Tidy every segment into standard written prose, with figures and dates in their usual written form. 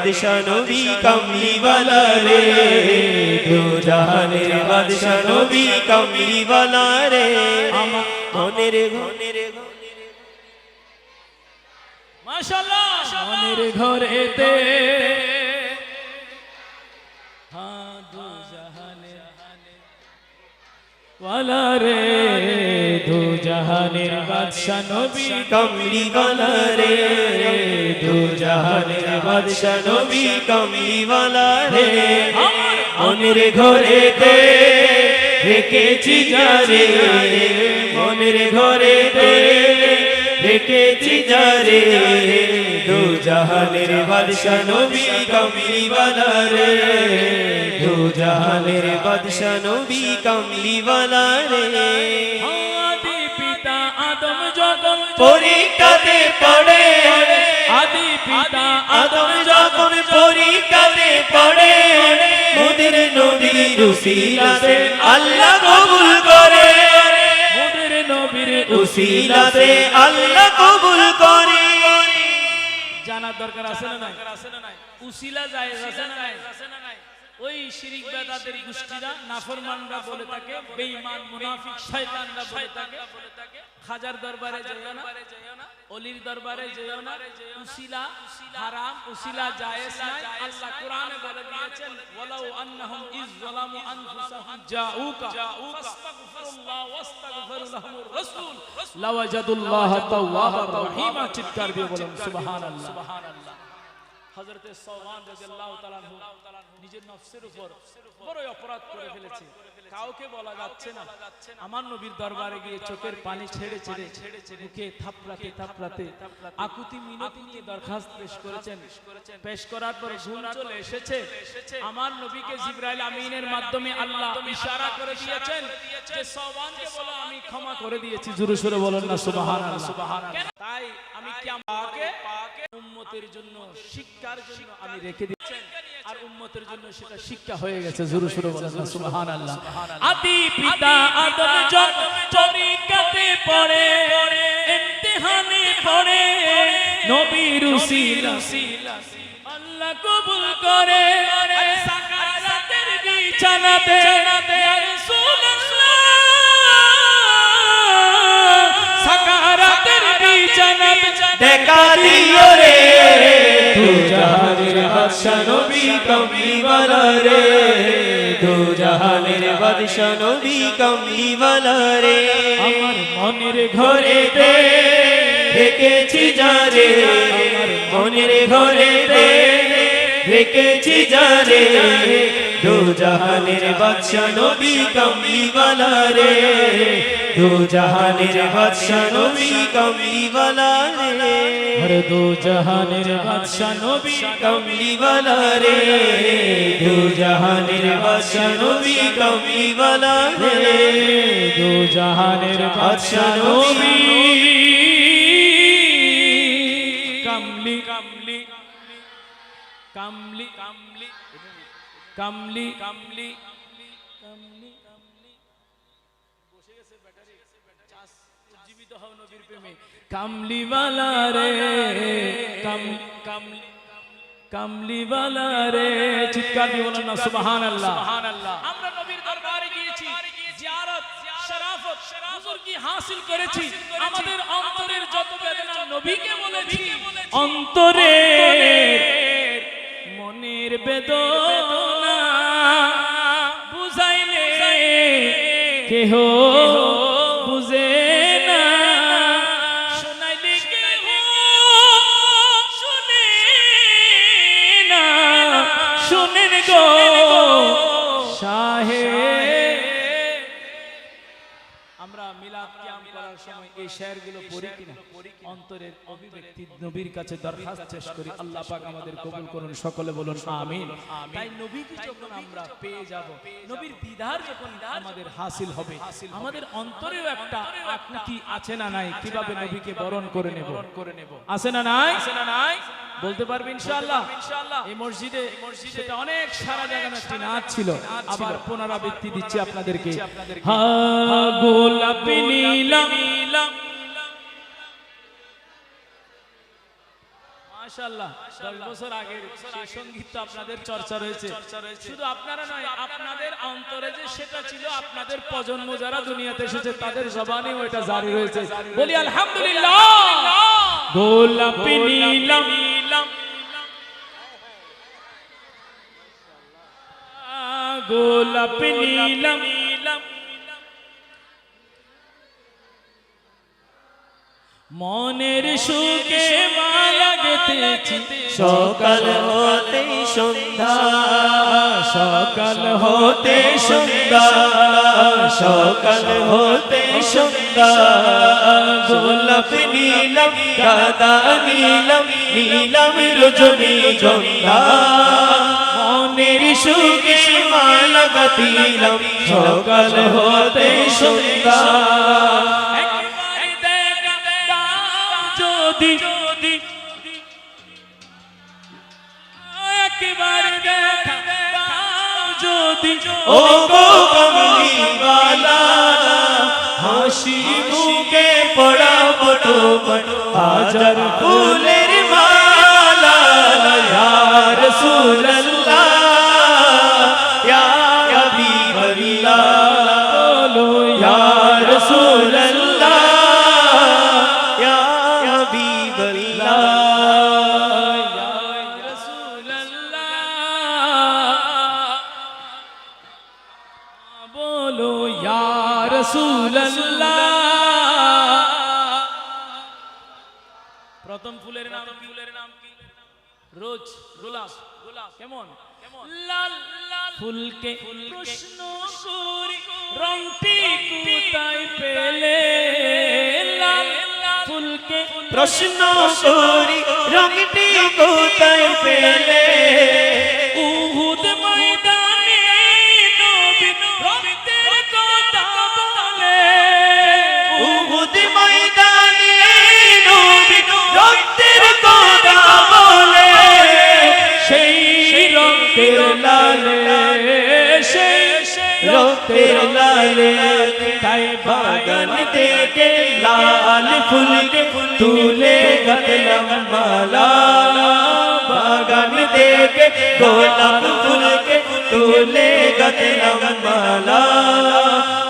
বাদশা নবী কামলিওয়ালা রে দু জাহানের বাদশা নবী কামলিওয়ালা রে আমার মনের মাশাআল্লাহ মনের ঘরেতে হ্যাঁ দু জাহানের ওয়ালা রে দু জাহানের বাদশা নবী কামলিওয়ালা রে দু জাহানের বাদশা নবী কামলিওয়ালা রে আমার মনের ঘরেতে রেখেছি যারে মনের ঘরেতে রেখেছি যারে দু জাহানের বাদশা নবী কামলিওয়ালা রে দু জাহানের বাদশা নবী কামলিওয়ালা রে আদি পিতা আদম যখন পরীক্ষাতে পড়ে আদি পিতা আদম যখন পরীক্ষাতে পড়ে মোদের নবীর উসিলাতে আল্লাহ কবুল করে মোদের নবীর উসিলাতে আল্লাহ কবুল করে জানার দরকার আছে না নাই উসিলা জায়েজ আছে না নাই ওই শিরিক বেদাতের গোষ্ঠীরা নাফরমানরা বলে থাকে বেঈমান মুনাফিক শয়তানরা বলে থাকে খাজার দরবারে যাইও না ওলির দরবারে যাইও না উসিলা হারাম উসিলা জায়েজ নাই আল্লাহ কোরআনে বলে দিয়েছেন ওয়ালাউ আন্নাহুম ইজ যালামু আনফুসাহুম জাউকা ফাস্তাগফিরুল্লাহ ওয়াস্তাগফির লাহুমুর রাসূল লাওয়াজাদুল্লাহ তাওয়াবার রহিমা চিৎকার দিয়ে বলেন সুবহানাল্লাহ হযরতে সাওবান রাদিয়াল্লাহু তাআলা নিজের নফসের উপর বড় অপরাধ করে ফেলেছে কাউকে বলা যাচ্ছে না আমার নবীর দরবারে গিয়ে চোখের পানি ছেড়ে মুখে থাপড়াতে আকুতি মিনতি নিয়ে দরখাস্ত পেশ করার পর ঘুম চলে এসেছে আমার নবীকে জিবরাইল আমিনের মাধ্যমে আল্লাহ ইশারা করে দিয়েছেন যে সাওবানকে বলো আমি ক্ষমা করে দিয়েছি জোরে সোরে বলেন না সুবহানাল্লাহ তাই আমি কিয়ামতকে উম্মতের জন্য শিক্ষার জন্য আমি রেখে দিয়েছি আর উম্মতের জন্য সেটা শিক্ষা হয়ে গেছে জোরে সোরে বলেন না সুবহানাল্লাহ আদি পিতা আদম যখন পরীক্ষাতে পড়ে ইমতিহানে পড়ে নবীর উসিলা আল্লাহ কবুল করে সাকারাতের বিছানাতে ইয়া রাসূলুল্লাহ সাকারাতের বিছানাতে দেখা দিও রে দু জাহানের বাদশা নবী কামলিওয়ালা রে দু জাহানের বাদশা নবী কামলিওয়ালা রে আমার মনের ঘরেতে রেখেছি যারে আমার মনের ঘরেতে রেখেছি যারে দু জাহানের বাদশা নবী কামলিওয়ালা রে দু জাহানের বাদশা নবী কামলিওয়ালা রে হরে দু জাহানের বাদশা নবী কামলিওয়ালা রে দু জাহানের বাদশা নবী কামলিওয়ালা রে দু জাহানের বাদশা নবী কামলি কামলি কামলি কামলি কামলি কামলি কামলি বসে গেছে ব্যাটারি চার্জ উজ্জীবিত হও নবীর প্রেমে কামলিওয়ালা রে কামলি কামলিওয়ালা রে চিৎকার দিয়ে বলেন না সুবহানাল্লাহ আমরা নবীর দরবারে গিয়েছি জিয়ারত শরাফত বুজুর্গি হাসিল করেছি আমাদের অন্তরের যত বেদনা নবীকে বলেছি অন্তরে মনের বেদনা বুঝাইলে কেহ বুঝে না শোনাইলে কেহ শুনে না শুনেন গো শাহে আমরা মিলাদ কিয়াম করার সময় এই শেরগুলো পড়ি কিনা অন্তরের অভিব্যক্তি নবীর কাছে দরখাস্ত শেষ করি আল্লাহ পাক আমাদের কবুল করুন সকলে বলুন আমিন তাই নবীকে যখন আমরা পেয়ে যাব নবীর দিদার যখন আমাদের হাসিল হবে আমাদের অন্তরেও একটা আকুতি আছে না নাই কিভাবে নবীকে বরণ করে নেব আছে না নাই বলতে পারবে ইনশাআল্লাহ এই মসজিদে সেটা অনেক সারা জাগানো একটি নাচ ছিল আবার পুনরাবৃত্তি দিচ্ছি আপনাদেরকে হা গোলাপি নীলাম মাশাআল্লাহ 10 বছর আগের সেই সঙ্গীত তো আপনাদের চর্চা রয়েছে। শুধু আপনারা নয়, আপনাদের অন্তরে যে সেটা ছিল, আপনাদের প্রজন্ম যারা দুনিয়াতে এসেছে তাদের জবানেও এটা জারি রয়েছে। বলি আলহামদুলিল্লাহ। গোলাপি নীলম গোলাপি নীলম মনের সুখে মালা গেঁথেছি সকাল হতে সন্ধ্যা, সকাল হতে সন্ধ্যা, সকাল হতে সন্ধ্যা। গোলাপ নীলম গাদা নীলম নীলম রজনী গন্ধা, মনের সুখে মালা গাঁথিলাম সকাল হতে সন্ধ্যা। ও গো কমলিওয়ালা, হাসি মুখে পড়াবো তোমার হাজার ফুলের মালা। ইয়া রাসূলুল্লাহ, ইয়া হাবিবাল্লাহ, বলো ইয়া রাসূলুল্লাহ, ইয়া হাবিবাল্লাহ, বলো ইয়া রাসূলুল্লাহ। প্রথম ফুলের নাম কি? রোজ, গোলাপ। কেমন লাল ফুলকে প্রশ্ন করি রংটি কোথায় পেলে? লাল ফুলকে প্রশ্ন করি রংটি কোথায় পেলে? উহুদ ময়দানে নবী রক্তের কথা বলে। উহুদ ময়দানে নবী রক্তের কথা বলে। সেই রক্তের লালে, সেই রক্তের লালে, তাই বাগান থেকে লাল ফুলকে তুলে গাঁথলাম মালা। বাগান থেকে গোলাপ ফুলকে তুলে গাঁথলাম মালা।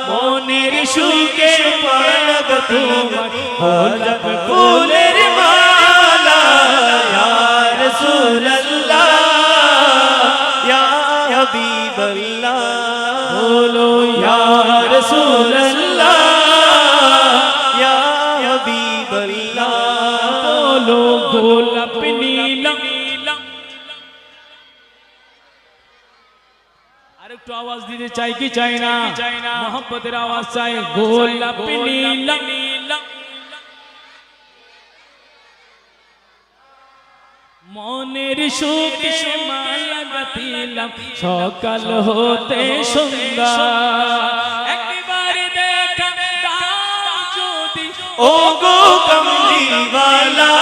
মনের সুখে মালা তোমার গোলাপ ফুলের মালা। ইয়া রাসূলুল্লাহ, ইয়া হাবিবাল্লাহ, বলো ইয়া রাসূলুল্লাহ, ইয়া হাবিবাল্লাহ, বলো গোলাপ নীলম। আরেকটু আওয়াজ দিতে চাই কি চাই না? মোহাম্মতের আওয়াজ চাই। গোলাপ নীলম মনের সুখে মালা গাঁথিলাম সকাল হতে সন্ধ্যা। একবার দেখা দাও যদি ও গো কমলিওয়ালা,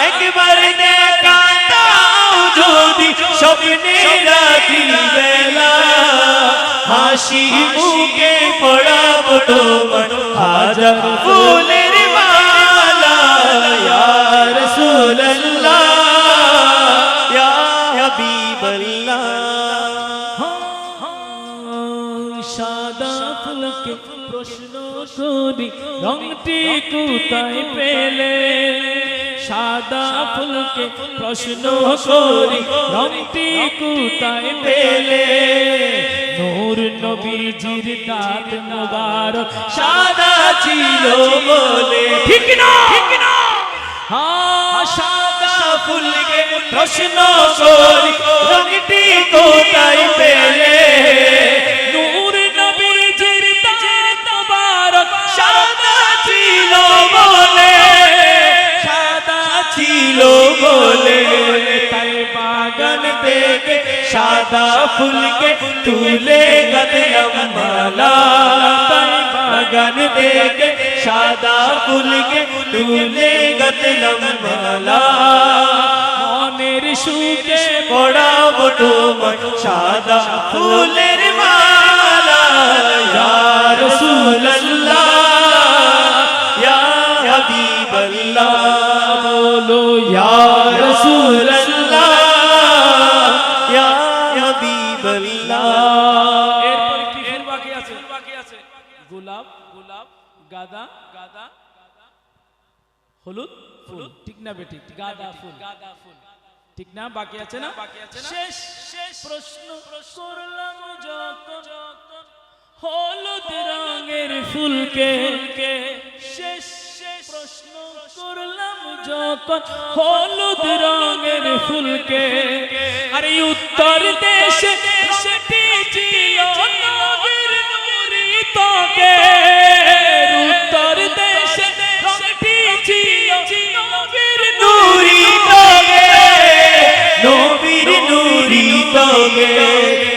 একবার দেখা দাও যদি স্বপ্নে রাতি বেলা। হাসি মুখে পড়াবো তোমার হাজার ফুলের মালা। ইয়া রাসূলুল্লাহ, ইয়া হাবিবাল্লাহ, সাদা ফুলকে প্রশ্ন করি রংটি কোথায় পেলে? সাদা ফুলকে প্রশ্ন করি রংটি কোথায় পেলে? নূর নবীজির দাঁত মোবারক সাদা ছিল বলে। ঠিক না? হ্যাঁ, সাদা ফুলকে প্রশ্ন করি রংটি কোথায় পেলে? নূর নবীজির দাঁত মোবারক সাদা ছিল বলে, সাদা ছিল বলে, তাই বাগান থেকে সাদা ফুলকে তুলে গাঁথলাম মালা। তাই বাগান থেকে সাদা ফুলকে তুলে গাঁথলাম মালা। মনের সুখে পড়াবো তোমার সাদা ফুলের মালা। ইয়া রাসূলুল্লাহ, ইয়া হাবিবাল্লাহ, বলো ইয়া গোলাপ গাঁদা হলুদ ফুল, ঠিক না বেঠিক? গাঁদা ফুল ঠিক না? বাকি আছে না? শেষ প্রশ্ন করলাম যখন হলুদ রঙের ফুলকে, শেষ প্রশ্ন করলাম যখন হলুদ রঙের ফুলকে, আরে উত্তর দেশে সেটি ছিল নবীর নূরি ত্বকে, উত্তর দেশে সেটি ছিল নবীর নূরি ত্বকে, নবীর নূরি ত্বকে,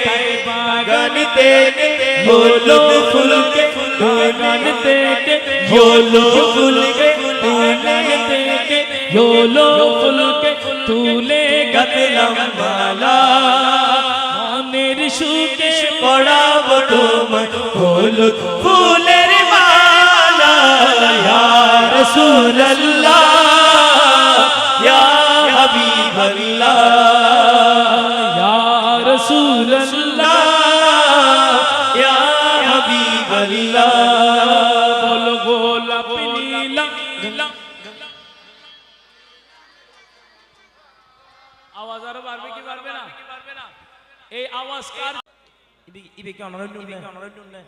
তাই বাগান থেকে হলুদ ফুলকে, বাগান থেকে হলুদ ফুলকে, বাগান থেকে হলুদ ফুলকে তুলে গাঁথলাম মালা, মনের সুখে পড়াবো তোমায় হলুদ ফুলের মালা, ইয়া রাসূলুল্লাহ ইয়া হাবিবাল্লাহ ইয়া রাসূলুল্লাহ ইয়া হাবিবাল্লাহ। বলো গোলাপ নীলা, আওয়াজ আরো বাড়বে কি বাড়বে না? এই আওয়াজ কার? ইবে কি অনারণ্য না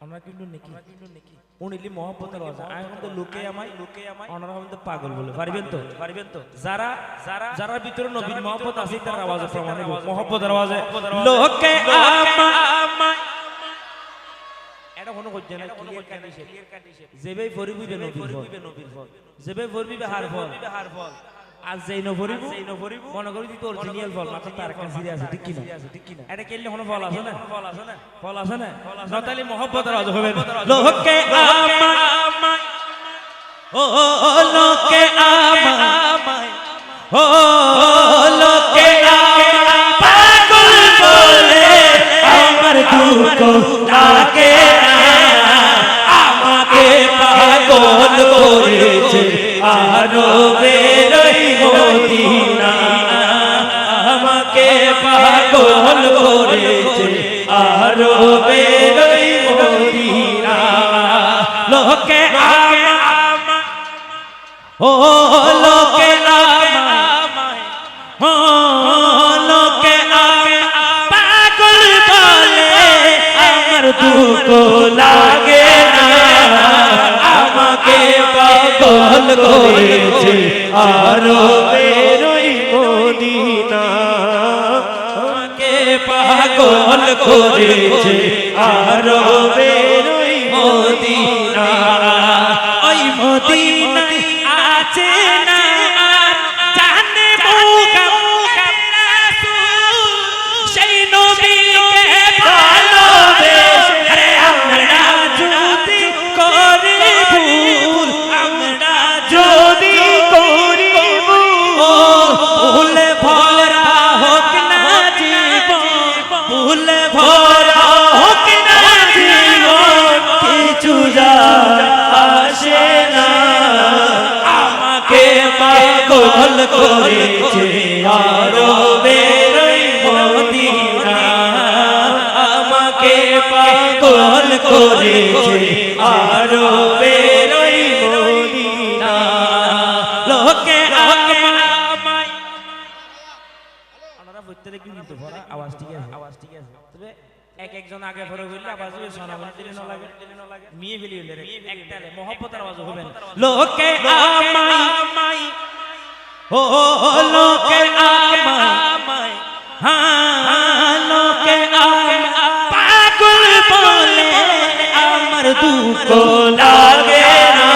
আমরা কিন্তু নাকি উনিলি মহব্বতের আওয়াজ আমি কিন্তু লোকে আমায় অনারা কিন্তু পাগল বলে পারবেন তো যারা ভিতরে নবীর মহব্বত আছে তার আওয়াজে প্রমাণ হবে মহব্বতের আওয়াজে লোকে আমায় এটা কোনো হচ্ছে না ক্লিয়ার কন্ডিশন যেবে ফরিবিবে নবীর ফল যেবে ফরিবিবে হার ফল আর যেই নভরিব মনে করি তুই অরিজিনাল ফল মাত্র তার কাছে আছে ঠিক কিনা এটা কেলে কোনো ফল আছে না নতালি মহব্বতের আওয়াজ হবে লোকে আমায় ও লোকে আমায় ও লোকে আমায় পাগল বলে আমার দুঃখ লাগে না আমাকে পাগল করেছে আরো বেরোই মদিনা আমাকে পাগল করেছে আরো বেরোই মদিনা লোকে আমায় ও লোকে আমায় ও লোকে আমায় পাগল বলে আমার দুঃখ লাগে না আমাকে পাগল করেছে আরো বেরোই মদিনা আমাকে পাগল করেছে আরো বেরোই মদিনা ওই মদিনায় আছে না আর জানে মুকাম রাসূল সেই নবীকে ভালোবেসে আরে আমরা যদি করি ভুল আমরা যদি করি ভুল ভরা হোক না জীবন ভুল ভরা হোক না জীবন কিছু যায় আসে না আমাকে পাগল করেছে আরো বেরোই মদিনা আমাকে পাগল করেছে আরো বেরোই মদিনা লোকে আমায় আপনারা প্রত্যেকটা কিন্তু ভরা আওয়াজ ঠিক আছে তবে এক একজন আগে পরে বললে আওয়াজ হবে শোনাবেন দিলে না লাগে মিয়ে ফেলি হলে একটালে মহব্বতের আওয়াজ হবে না লোকে আমায় ও লোকে আমায় হ্যাঁ লোকে আমায় পাগল বলে আমার দুঃখ লাগে না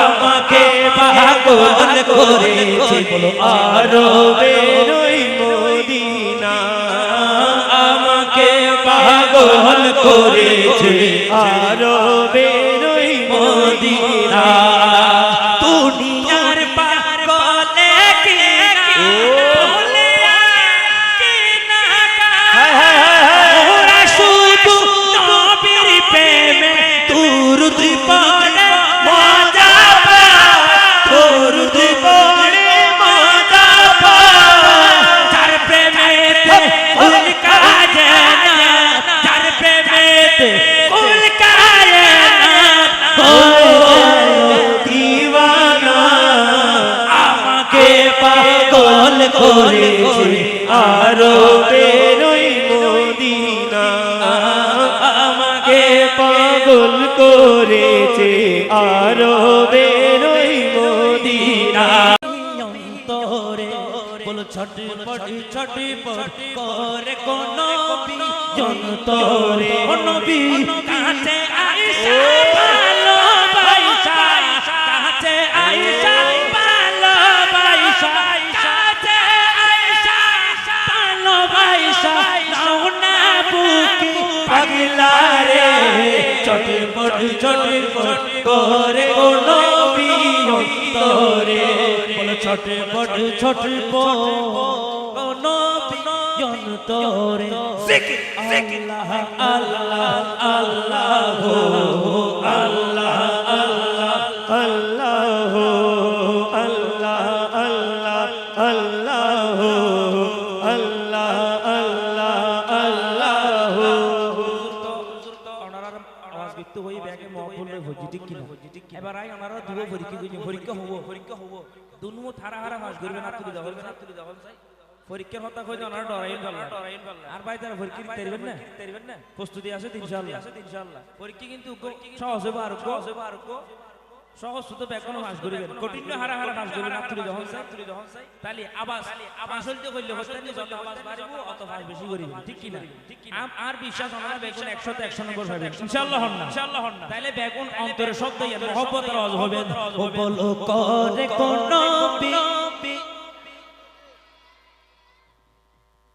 আমাকে পাগল করেছে বলো আরো বেরোই মদিনা আমাকে পাগল করেছে আরো বেরোই মদিনা দুনিয়ার পাগলে কিনা বলে কিনা ওরা শুধু নবীর প্রেমে দুরূদ পড়ে মজা পায় দুরূদ পড়ে মজা পায় যার প্রেমেতে কোন কাজ না যার প্রেমেতে কোন পাগল করেছে আরবের ওই মদিনা। অন্তরে বলো ছটপট করে কোন অন্তরে নবী কাছে আয়েশা ভালোবাসা, কাছে আয়েশা ভালোবাসা, কাছে আয়েশা ভালোবাসা নাও না বুকে পাগলা রে চটপট করে ও নবী অন্তরে। বলো ছটপট নবী অন্তরে আল্লাহ আল্লাহ আল্লাহ আল্লাহ আল্লাহ আল্লাহ আল্লাহ আল্লাহ আল্লাহ আল্লাহ। আওয়াজ ব্যক্ত হই ব্যাগে মহবুল হজি ঠিক কিনা এবার আই ওনারা দুটো পরীক্ষা হবো দুনো থারা হারা ভাস করবে না তুলি দাও চাই পরীক্ষার কথা কই ওনারা ডরাইন আর ভাই তারা পরীক্ষা দিতে পারবেন না প্রস্তুতি আছে ইনশাআল্লাহ পরীক্ষা কিন্তু সহজ হবে আর সহজ তো বেকনো ভাস করবেন কঠিন হারা ভাস করবে না তুলি দাও চাই তালি আবাস আসল তো কইলে হচ্ছে যত আবাস বাড়িবো অত ভাস বেশি করিবেন ঠিক কিনা আর বিশ্বাস আমরা বেগুন 100 তে 100 নম্বর পাবেন ইনশাআল্লাহ হন না তাইলে বেগুন অন্তরে শব্দ ইয়া মহব্বত রাজ হবে ও বলো করে কোন নবী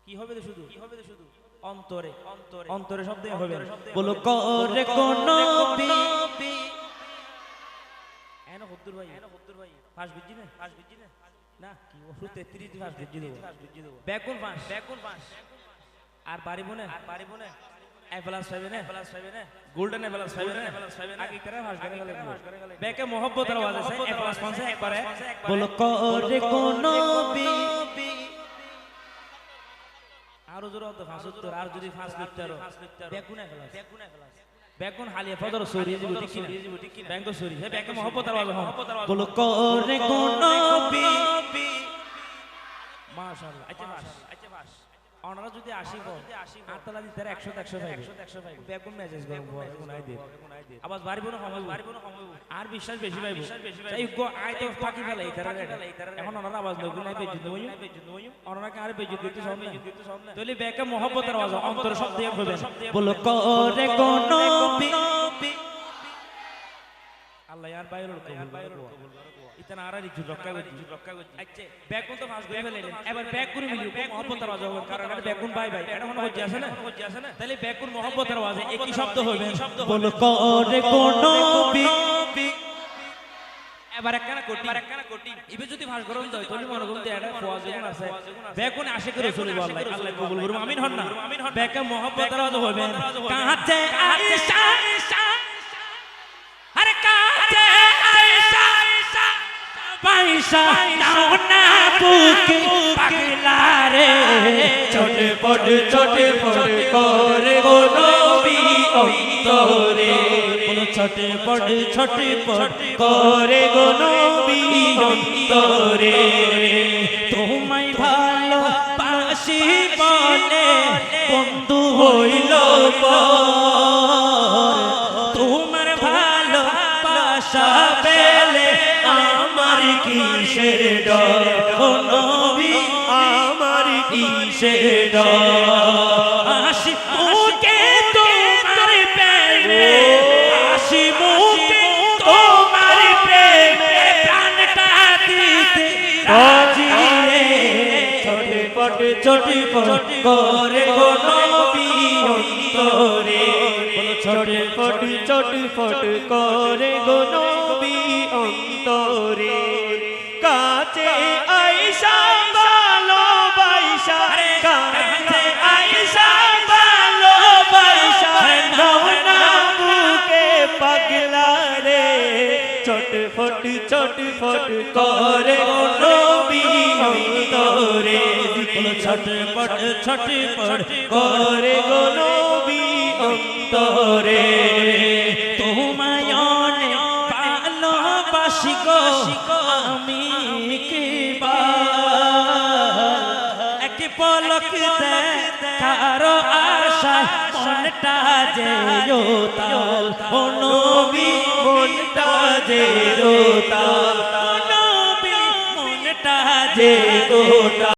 কি হবে শুধু অন্তরে শব্দ হবে বলো করে কোন নবী এনো হদ্দুর ভাই ফাঁস বিজি না না কি ও 33 দি ফাঁস বিজি দেব বেগুন ফাঁস আর পারিব না এ প্লাস পাইবে না গোল্ডেন এ প্লাস পাইবে না আগে করে ফাঁস করে গেলে বেকে mohabbat এর আওয়াজ আছে এ প্লাস 5 একবারে বলো করে কোন নবী আরো জোরে হতো 75 আর যদি ফাঁস লিখতে আরো বেগুন এ প্লাস বেগুন হালিয়া ফদর সরিয়ে দিব ঠিক কি বেঙ্গ সরি হে বেকে mohabbat এর আওয়াজ বলো করে কোন নবী মাশাআল্লাহ আচ্ছা বাস ওনারা যদি 80 আতলা দিতে 100 পাইবে বেগুন মেসেজ করব কোনাই দে আবার বাড়িব না আর বিশ্বাস বেশি পাইবো এই গো আই তো ফাকি ফেলে ইতারা এখন ওনারা আওয়াজ লইব না বেজুদ নই ওনারা কি আর বেজুদ দিতে সামনে তাহলে বেকে mohabbat এর আওয়াজ অন্তর শব্দ দিয়ে হবে বলো করে কোন নবী আল্লাহ यार বাইরে কবুল ইতনা আরারি জু রক্কা আচ্ছা বেগুন তো ফাঁস করে ফেলেলেন এবার বেগুন মিলিও mohabbat এর আওয়াজ হবে কারণ এটা বেগুন ভাই এটা মনে হচ্ছে আছে না তাহলে বেগুন mohabbat এর আওয়াজে একই শব্দ হবে বলো করে কোন নবী এবার একখানা কোটি ইবে যদি ফাঁস গরম দেয় তাহলে মনে করতে এটা ফওয়াজ যেমন আছে বেগুন আশে করে চলবে আল্লাহ কবুল করুন আমিন হন না বেকে mohabbat এর আওয়াজ হবে কাছে আয়েশা আরে কাছে আয়েশা পয়সা নাও না বুকে পাগলা রে চটপট করে ও নবী অন্তরে। বলো ছটপট করে গো নবী অন্তরে। তোমায় ভালোবাসি বলে বন্ধু হইল পর, তোমার ভালোবাসা পেলে আমার কিসের ডর ও নবী আমার কিসের ডর। আসি মুখে তোমার প্রেমে, আসি মুখে তোমার প্রেমে প্রাণটা দিতে রাজি রে। চটপট করে গো নবী অন্তরে। চটপট করে গো নবী অন্তরে। কাছে আয়েশা ভালোবাসা, কাছে আয়েশা ভালোবাসা নাও না বুকে পাগলা রে। চটপট করে গো নবী অন্তরে। ছটপট করে গো নবী অন্তরে। তোমায় অনেক ভালোবাসি গো আমি কিবা, এক পলক দেখার আশায় মনটা মনটা যে উতাল ও নবী মনটা যে উতাল ও নবী মনটা যে